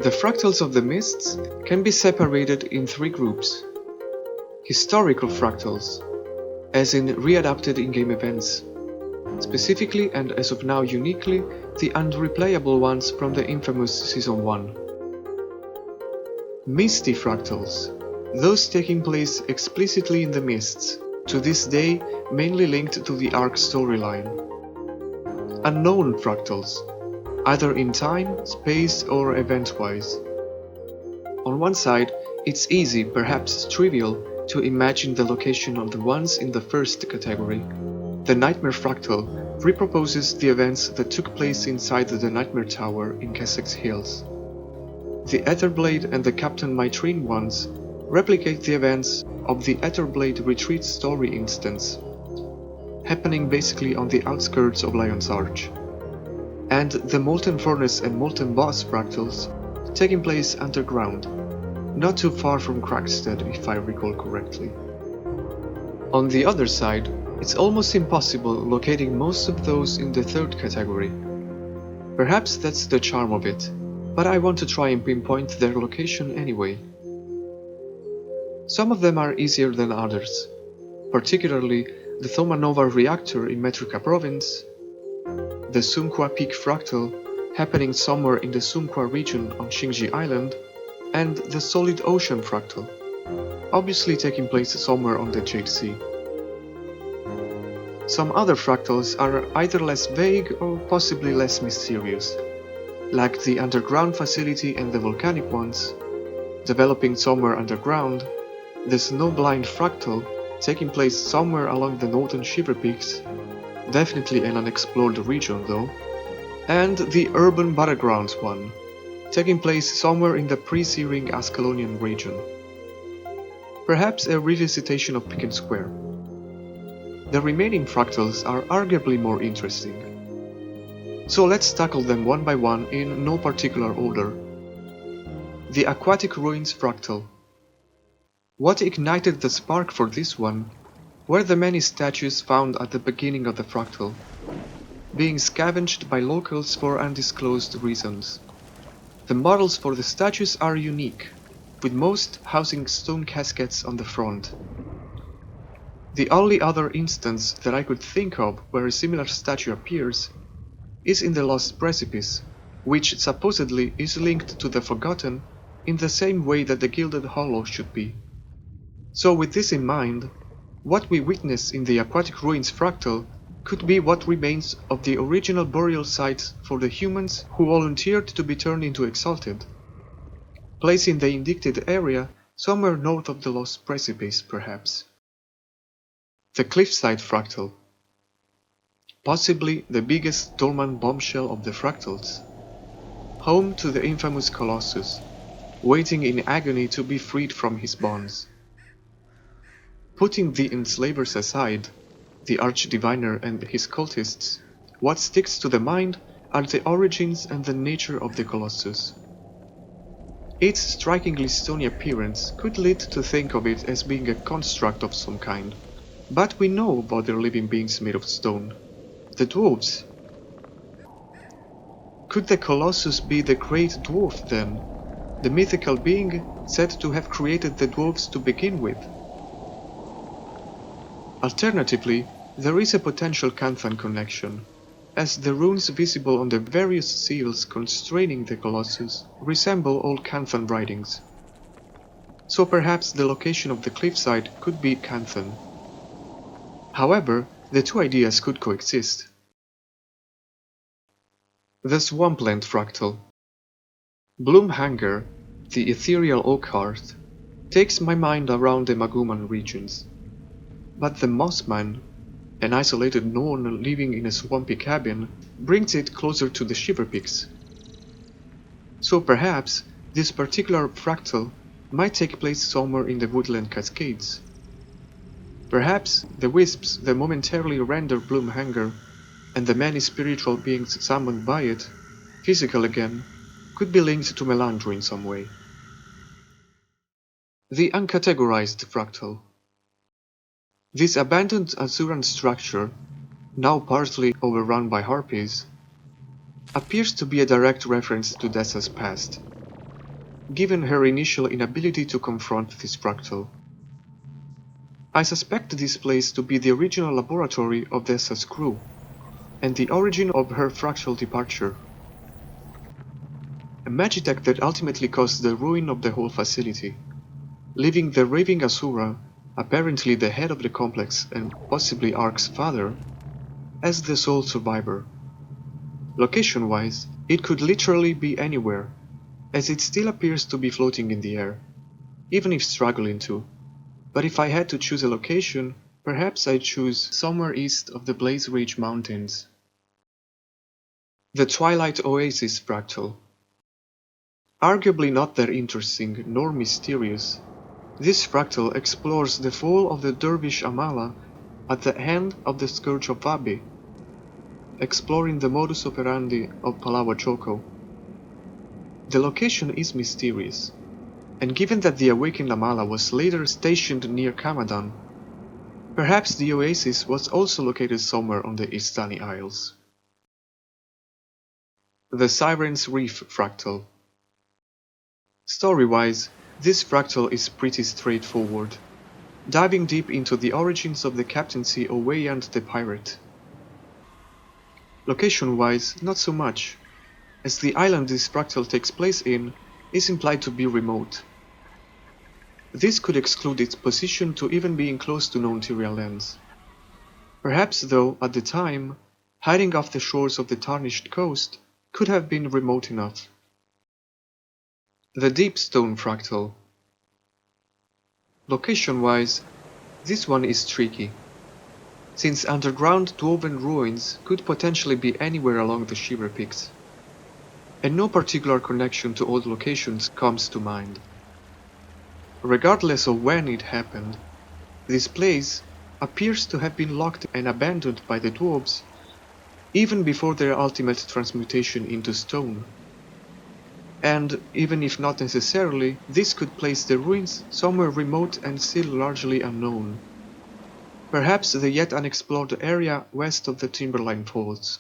The fractals of the mists can be separated in three groups. Historical fractals, as in readapted in-game events, specifically and as of now uniquely the unreplayable ones from the infamous Season 1. Misty fractals, those taking place explicitly in the mists, to this day mainly linked to the Ark storyline. Unknown fractals, either in time, space or event-wise. On one side, it's easy, perhaps trivial, to imagine the location of the ones in the first category. The Nightmare Fractal reproposes the events that took place inside the Nightmare Tower in Kessex Hills. The Etherblade and the Captain Mitrine ones replicate the events of the Etherblade Retreat story instance, happening basically on the outskirts of Lion's Arch. And the Molten Furnace and Molten Boss fractals taking place underground, not too far from Krakstead if I recall correctly. On the other side, it's almost impossible locating most of those in the third category. Perhaps that's the charm of it, but I want to try and pinpoint their location anyway. Some of them are easier than others, particularly the Thomanova reactor in Metrica province, the Sumqua Peak fractal happening somewhere in the Sumqua region on Xingji Island, and the Solid Ocean fractal, obviously taking place somewhere on the Jade Sea. Some other fractals are either less vague or possibly less mysterious, like the underground facility and the volcanic ones, developing somewhere underground, the Snowblind fractal taking place somewhere along the northern Shiver Peaks, definitely an unexplored region though, and the Urban Battlegrounds one, taking place somewhere in the pre-Searing Ascalonian region. Perhaps a revisitation of Picken Square. The remaining fractals are arguably more interesting. So let's tackle them one by one in no particular order. The Aquatic Ruins fractal. What ignited the spark for this one were the many statues found at the beginning of the fractal, being scavenged by locals for undisclosed reasons. The models for the statues are unique, with most housing stone caskets on the front. The only other instance that I could think of where a similar statue appears is in the Lost Precipice, which supposedly is linked to the Forgotten in the same way that the Gilded Hollow should be. So with this in mind, what we witness in the Aquatic Ruins fractal could be what remains of the original burial site for the humans who volunteered to be turned into Exalted, placing the indicted area somewhere north of the Lost Precipice, perhaps. The Cliffside fractal, possibly the biggest dormant bombshell of the fractals, home to the infamous Colossus, waiting in agony to be freed from his bonds. Putting the enslavers aside, the Archdiviner and his cultists, what sticks to the mind are the origins and the nature of the Colossus. Its strikingly stony appearance could lead to think of it as being a construct of some kind, but we know of other living beings made of stone. The dwarves. Could the Colossus be the Great Dwarf then, the mythical being said to have created the dwarves to begin with? Alternatively, there is a potential Canthan connection, as the runes visible on the various seals constraining the Colossus resemble old Canthan writings. So perhaps the location of the cliffside could be Canthan. However, the two ideas could coexist. The Swampland fractal. Bloomhanger, the ethereal oak hearth, takes my mind around the Maguman regions. But the Mossman, an isolated Norn living in a swampy cabin, brings it closer to the Shiver Peaks. So perhaps this particular fractal might take place somewhere in the Woodland Cascades. Perhaps the wisps that momentarily render Bloomhanger and the many spiritual beings summoned by it physical again could be linked to Melandro in some way. The Uncategorized fractal. This abandoned Azuran structure, now partly overrun by harpies, appears to be a direct reference to Dessa's past. given her initial inability to confront this fractal. I suspect this place to be the original laboratory of Dessa's crew, and the origin of her fractal departure. A magitech that ultimately caused the ruin of the whole facility, leaving the raving Asura, apparently the head of the complex and possibly Ark's father, as the sole survivor. Location-wise, it could literally be anywhere, as it still appears to be floating in the air, even if struggling to. But if I had to choose a location, perhaps I'd choose somewhere east of the Blaze Ridge Mountains. The Twilight Oasis Fractal. Arguably not that interesting nor mysterious, this fractal explores the fall of the Dervish Amala at the hand of the Scourge of Vabi, exploring the modus operandi of Palawa Choco. The location is mysterious, and given that the awakened Amala was later stationed near Kamadan, perhaps the oasis was also located somewhere on the Istani Isles. The Siren's Reef Fractal. Story-wise, this fractal is pretty straightforward, diving deep into the origins of the captaincy of Weyand the Pirate. Location-wise, not so much, as the island this fractal takes place in is implied to be remote. This could exclude its position to even being close to known Tyrian lands. Perhaps though, at the time, hiding off the shores of the Tarnished Coast could have been remote enough. The Deepstone Fractal. Location-wise, this one is tricky, since underground dwarven ruins could potentially be anywhere along the Shiver Peaks, and no particular connection to old locations comes to mind. Regardless of when it happened, this place appears to have been locked and abandoned by the dwarves even before their ultimate transmutation into stone. And, even if not necessarily, this could place the ruins somewhere remote and still largely unknown. Perhaps the yet unexplored area west of the Timberline Falls.